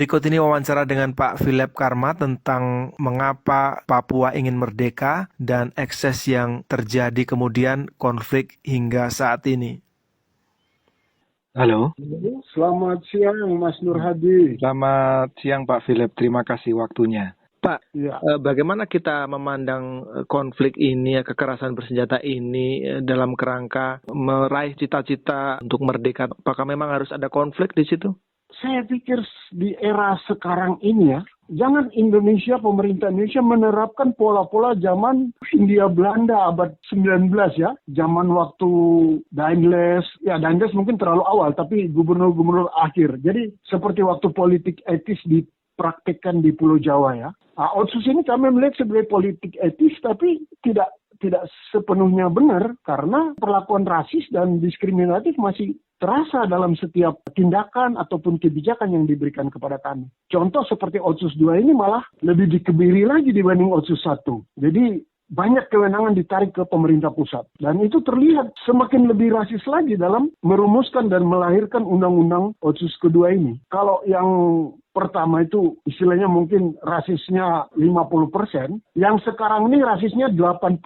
Berikut ini wawancara dengan Pak Philip Karma tentang mengapa Papua ingin merdeka dan ekses yang terjadi kemudian konflik hingga saat ini. Halo. Selamat siang Mas Nur Hadi. Selamat siang Pak Philip, terima kasih waktunya. Pak, Ya. Bagaimana kita memandang konflik ini, kekerasan bersenjata ini dalam kerangka meraih cita-cita untuk merdeka? Apakah memang harus ada konflik di situ? Saya pikir di era sekarang ini ya, jangan pemerintah Indonesia menerapkan pola-pola zaman Hindia Belanda abad 19 ya. Zaman waktu Daendels mungkin terlalu awal, tapi gubernur-gubernur akhir. Jadi seperti waktu politik etis dipraktikkan di Pulau Jawa ya. Otsus ini kami melihat sebagai politik etis, tapi tidak sepenuhnya benar karena perlakuan rasis dan diskriminatif masih terasa dalam setiap tindakan ataupun kebijakan yang diberikan kepada kami. Contoh seperti Otsus 2 ini malah lebih dikebiri lagi dibanding Otsus 1. Jadi banyak kewenangan ditarik ke pemerintah pusat. Dan itu terlihat semakin lebih rasis lagi dalam merumuskan dan melahirkan undang-undang Otsus kedua ini. Kalau yang pertama itu istilahnya mungkin rasisnya 50%, yang sekarang ini rasisnya 80%,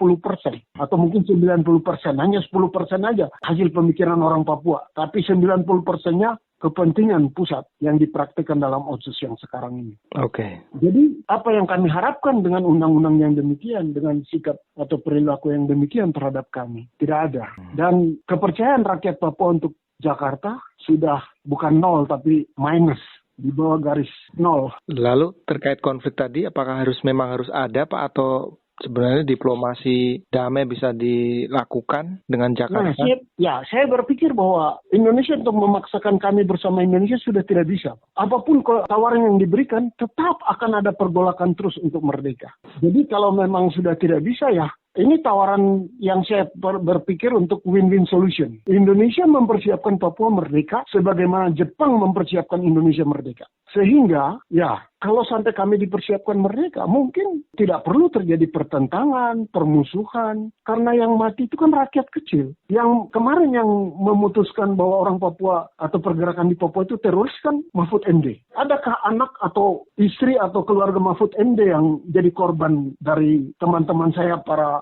atau mungkin 90%, hanya 10% aja hasil pemikiran orang Papua. Tapi 90%-nya kepentingan pusat yang dipraktikkan dalam Otsus yang sekarang ini. Oke. Jadi apa yang kami harapkan dengan undang-undang yang demikian, dengan sikap atau perilaku yang demikian terhadap kami? Tidak ada. Dan kepercayaan rakyat Papua untuk Jakarta sudah bukan 0 tapi minus, di bawah garis 0. Lalu terkait konflik tadi, apakah memang harus ada Pak, atau sebenarnya diplomasi damai bisa dilakukan dengan Jakarta? Saya berpikir bahwa Indonesia untuk memaksakan kami bersama Indonesia sudah tidak bisa. Apapun tawaran yang diberikan, tetap akan ada pergolakan terus untuk merdeka. Jadi kalau memang sudah tidak bisa ya, ini tawaran yang saya berpikir untuk win-win solution. Indonesia mempersiapkan Papua merdeka sebagaimana Jepang mempersiapkan Indonesia merdeka. Sehingga, ya, kalau sampai kami dipersiapkan merdeka, mungkin tidak perlu terjadi pertentangan, permusuhan. Karena yang mati itu kan rakyat kecil. Yang kemarin yang memutuskan bahwa orang Papua atau pergerakan di Papua itu teroris kan Mahfud MD. Adakah anak atau istri atau keluarga Mahfud MD yang jadi korban dari teman-teman saya para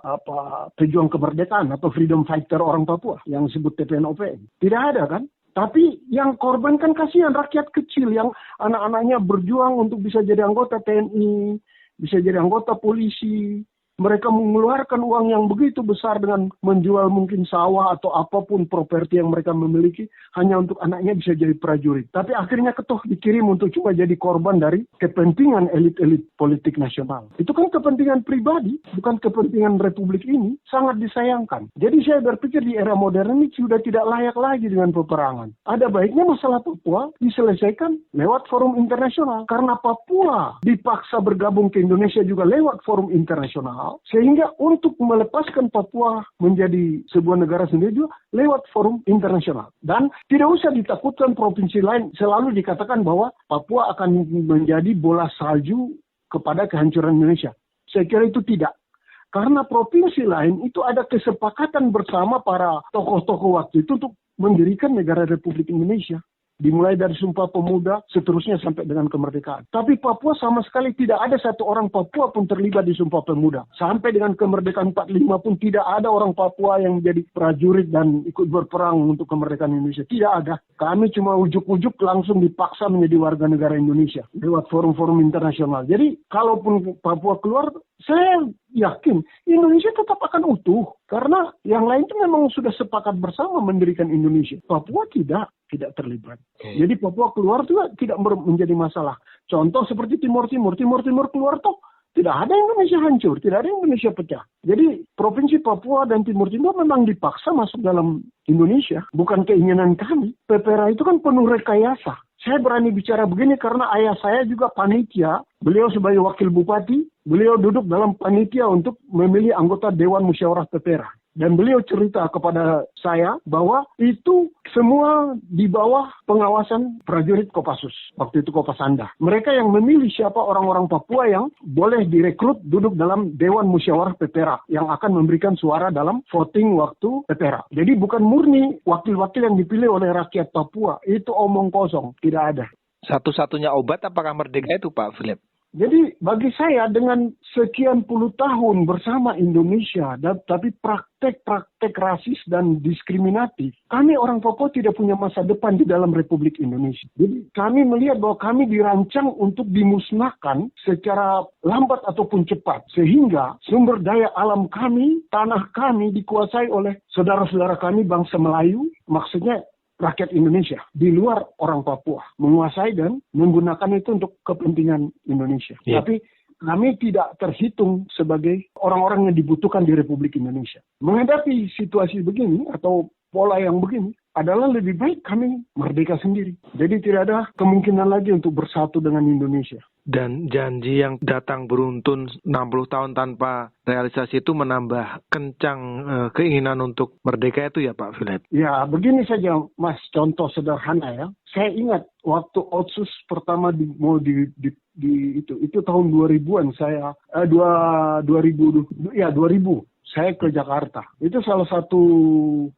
pejuang kemerdekaan atau freedom fighter orang Papua yang disebut TPNOPM? Tidak ada kan? Tapi yang korban kan kasihan rakyat kecil yang anak-anaknya berjuang untuk bisa jadi anggota TNI, bisa jadi anggota polisi. Mereka mengeluarkan uang yang begitu besar dengan menjual mungkin sawah atau apapun properti yang mereka memiliki hanya untuk anaknya bisa jadi prajurit. Tapi akhirnya dikirim untuk cuma jadi korban dari kepentingan elit-elit politik nasional. Itu kan kepentingan pribadi, bukan kepentingan republik ini. Sangat disayangkan. Jadi saya berpikir di era modern ini sudah tidak layak lagi dengan peperangan. Ada baiknya masalah Papua diselesaikan lewat forum internasional. Karena Papua dipaksa bergabung ke Indonesia juga lewat forum internasional. Sehingga untuk melepaskan Papua menjadi sebuah negara sendiri juga lewat forum internasional. Dan tidak usah ditakutkan provinsi lain. Selalu dikatakan bahwa Papua akan menjadi bola salju kepada kehancuran Indonesia. Saya kira itu tidak. Karena provinsi lain itu ada kesepakatan bersama para tokoh-tokoh waktu itu untuk mendirikan negara Republik Indonesia. Dimulai dari Sumpah Pemuda, seterusnya sampai dengan kemerdekaan. Tapi Papua sama sekali tidak ada satu orang Papua pun terlibat di Sumpah Pemuda. Sampai dengan kemerdekaan 45 pun tidak ada orang Papua yang menjadi prajurit dan ikut berperang untuk kemerdekaan Indonesia. Tidak ada. Kami cuma ujuk-ujuk langsung dipaksa menjadi warga negara Indonesia lewat forum-forum internasional. Jadi kalaupun Papua keluar, saya yakin Indonesia tetap akan utuh. Karena yang lain itu memang sudah sepakat bersama mendirikan Indonesia. Papua tidak terlibat. Jadi Papua keluar juga tidak menjadi masalah. Contoh seperti Timur keluar toh tidak ada Indonesia hancur, tidak ada Indonesia pecah. Jadi Provinsi Papua dan Timur memang dipaksa masuk dalam Indonesia, bukan keinginan kami. PPRA itu kan penuh rekayasa. Saya berani bicara begini karena ayah saya juga panitia. Beliau sebagai wakil bupati, beliau duduk dalam panitia untuk memilih anggota Dewan Musyawarah PPRA. Dan beliau cerita kepada saya bahwa itu semua di bawah pengawasan prajurit Kopassus. Waktu itu Kopasanda. Mereka yang memilih siapa orang-orang Papua yang boleh direkrut duduk dalam Dewan Musyawarah PPRA. Yang akan memberikan suara dalam voting waktu PPRA. Jadi bukan murni wakil-wakil yang dipilih oleh rakyat Papua. Itu omong kosong. Tidak ada. Satu-satunya obat apakah merdeka itu, Pak Philip? Jadi bagi saya dengan sekian puluh tahun bersama Indonesia, tapi praktek-praktek rasis dan diskriminatif, kami orang Papua tidak punya masa depan di dalam Republik Indonesia. Jadi kami melihat bahwa kami dirancang untuk dimusnahkan secara lambat ataupun cepat. Sehingga sumber daya alam kami, tanah kami dikuasai oleh saudara-saudara kami bangsa Melayu, maksudnya rakyat Indonesia di luar orang Papua menguasai dan menggunakan itu untuk kepentingan Indonesia. Yeah. Tapi kami tidak terhitung sebagai orang-orang yang dibutuhkan di Republik Indonesia. Menghadapi situasi begini atau pola yang begini adalah lebih baik kami merdeka sendiri. Jadi tidak ada kemungkinan lagi untuk bersatu dengan Indonesia. Dan janji yang datang beruntun 60 tahun tanpa realisasi itu menambah kencang keinginan untuk merdeka itu ya Pak Philip? Ya begini saja Mas, contoh sederhana ya. Saya ingat waktu Otsus pertama itu tahun 2000-an saya 2000 saya ke Jakarta. Itu salah satu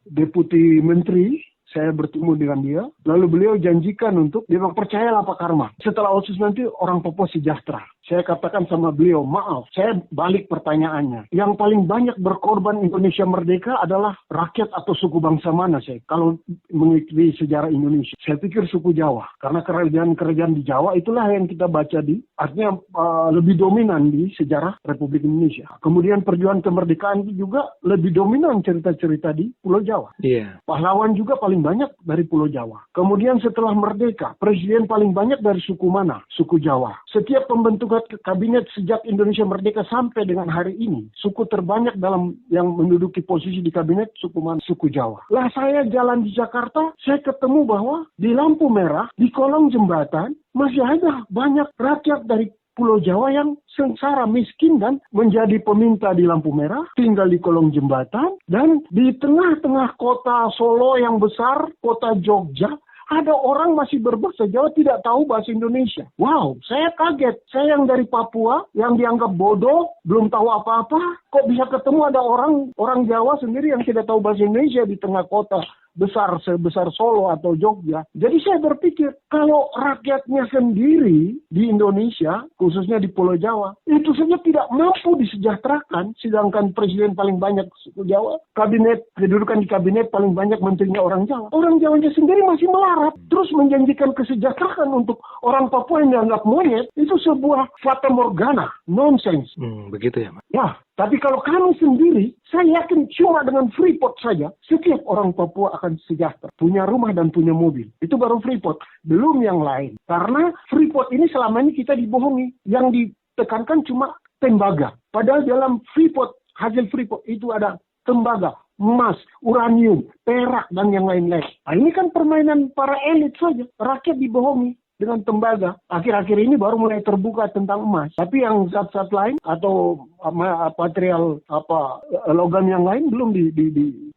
deputi menteri, saya bertemu dengan dia, lalu beliau janjikan untuk, dia bilang, percayalah Pak Karma, setelah Otsus nanti orang Papua sejahtera. Saya katakan sama beliau, maaf, saya balik pertanyaannya. Yang paling banyak berkorban Indonesia merdeka adalah rakyat atau suku bangsa mana saya? Kalau mengikuti sejarah Indonesia, saya pikir suku Jawa. Karena kerajaan-kerajaan di Jawa itulah yang kita baca artinya lebih dominan di sejarah Republik Indonesia. Kemudian perjuangan kemerdekaan itu juga lebih dominan cerita-cerita di Pulau Jawa. Yeah. Pahlawan juga paling banyak dari Pulau Jawa. Kemudian setelah merdeka, presiden paling banyak dari suku mana? Suku Jawa. Setiap pembentukan kabinet sejak Indonesia merdeka sampai dengan hari ini, suku terbanyak dalam yang menduduki posisi di kabinet suku mana? Suku Jawa. Lah saya jalan di Jakarta, saya ketemu bahwa di lampu merah, di kolong jembatan, masih ada banyak rakyat dari Pulau Jawa yang sengsara, miskin dan menjadi peminta di lampu merah, tinggal di kolong jembatan, dan di tengah-tengah kota Solo yang besar, kota Jogja, ada orang masih berbahasa Jawa tidak tahu bahasa Indonesia. Wow, saya kaget. Saya yang dari Papua, yang dianggap bodoh, belum tahu apa-apa, kok bisa ketemu ada orang Jawa sendiri yang tidak tahu bahasa Indonesia di tengah kota besar sebesar Solo atau Jogja. Jadi saya berpikir, kalau rakyatnya sendiri di Indonesia, khususnya di Pulau Jawa, itu saja tidak mampu disejahterakan, sedangkan presiden paling banyak suku Jawa, kedudukan di kabinet paling banyak menterinya orang Jawa. Orang Jawanya sendiri masih melarat, terus menjanjikan kesejahteraan untuk orang Papua yang dianggap monyet, itu sebuah fata morgana, nonsense. Begitu ya, Mas? Ya, tapi kalau kami sendiri, saya yakin cuma dengan Freeport saja, setiap orang Papua akan sejahtera. Punya rumah dan punya mobil. Itu baru Freeport. Belum yang lain. Karena Freeport ini selama ini kita dibohongi. Yang ditekankan cuma tembaga. Padahal dalam Freeport, hasil Freeport itu ada tembaga, emas, uranium, perak, dan yang lain-lain. Nah, ini kan permainan para elit saja. Rakyat dibohongi dengan tembaga. Akhir-akhir ini baru mulai terbuka tentang emas. Tapi yang zat-zat lain atau material logam yang lain belum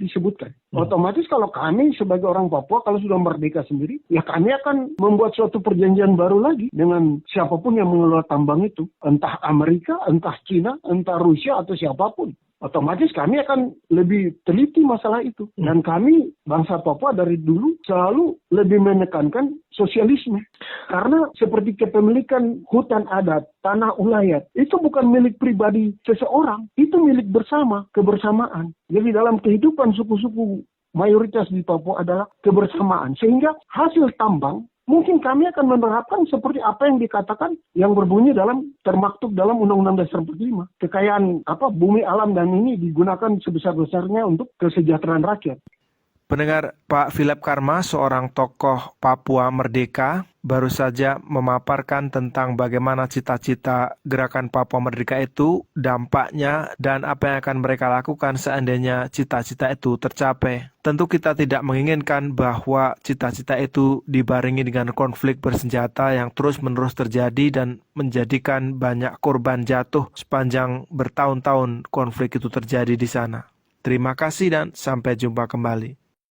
disebutkan. Otomatis kalau kami sebagai orang Papua kalau sudah merdeka sendiri, ya kami akan membuat suatu perjanjian baru lagi dengan siapapun yang mengelola tambang itu. Entah Amerika, entah Cina, entah Rusia atau siapapun. Otomatis kami akan lebih teliti masalah itu. Dan kami, bangsa Papua dari dulu selalu lebih menekankan sosialisme. Karena seperti kepemilikan hutan adat, tanah ulayat, itu bukan milik pribadi seseorang, itu milik bersama, kebersamaan. Jadi dalam kehidupan suku-suku mayoritas di Papua adalah kebersamaan. Sehingga hasil tambang, mungkin kami akan menerapkan seperti apa yang dikatakan yang berbunyi termaktub dalam Undang-Undang Dasar 45. Kekayaan bumi alam dan ini digunakan sebesar-besarnya untuk kesejahteraan rakyat. Pendengar, Pak Philip Karma, seorang tokoh Papua Merdeka, baru saja memaparkan tentang bagaimana cita-cita gerakan Papua Merdeka itu, dampaknya, dan apa yang akan mereka lakukan seandainya cita-cita itu tercapai. Tentu kita tidak menginginkan bahwa cita-cita itu dibarengi dengan konflik bersenjata yang terus-menerus terjadi dan menjadikan banyak korban jatuh sepanjang bertahun-tahun konflik itu terjadi di sana. Terima kasih dan sampai jumpa kembali.